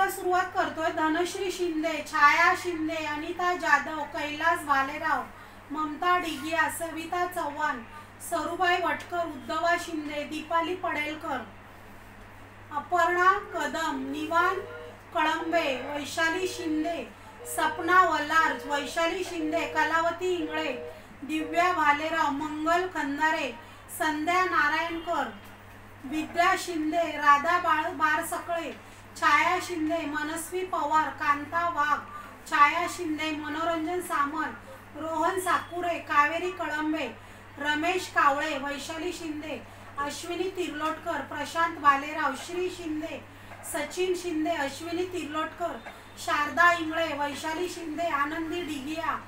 नावाला सुरुवात करतोय. धनश्री शिंदे, छाया शिंदे, अनिता जाधव, कैलास भालेराव, ममता डिगिया, सविता चव्हाण, सरुबाई वटकर, उद्धवा शिंदे, दीपाली पडेलकर, अपर्णा कदम, निवान कळंबे, वैशाली शिंदे, सपना वलार, वैशाली शिंदे, कलावती इंगळे, दिव्या भालेराव, मंगल खंदारे, संध्या नारायणकर, विद्या शिंदे, राधा बारसकळे, छाया शिंदे, मनस्वी पवार, कांता वाघ, छाया शिंदे, मनोरंजन सामंत, रोहन साकुरे, कावेरी कळंबे, रमेश कावळे, वैशाली शिंदे, अश्विनी तिर्लोटकर, प्रशांत भालेराव, श्री शिंदे, सचिन शिंदे, अश्विनी तिर्लोटकर, शारदा इंगळे, वैशाली शिंदे, आनंदी डिगिया,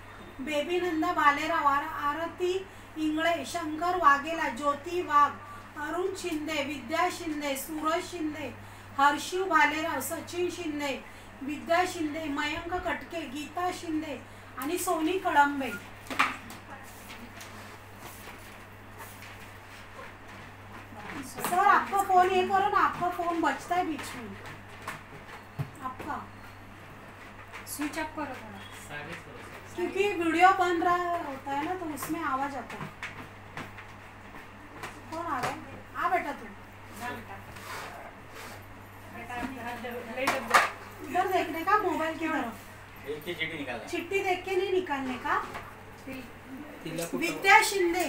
बेबी नंदा भालेराव, आरती इंगळे, शंकर वाघेला, ज्योती वाघ, अरुण शिंदे, विद्या शिंदे, सूरज शिंदे, हर्षू भालेराव, सचिन शिंदे, विद्या शिंदे, मयंक कटके, गीता शिंदे आणि सोनी कळंबे. सर आपका फोन ये करो ना, आपका फोन बचता है बीच में, आपका स्विच ऑफ करो थोड़ा, क्योंकि वीडियो बन रहा होता है ना तो उसमें आवाज आता है. कौन आ रहा है? आ बेटा तू इधर देखने का, मोबाइल की तरफ. एक ही चिट्ठी निकालना, चिट्ठी देख के नहीं निकालने का. विद्या शिंदे,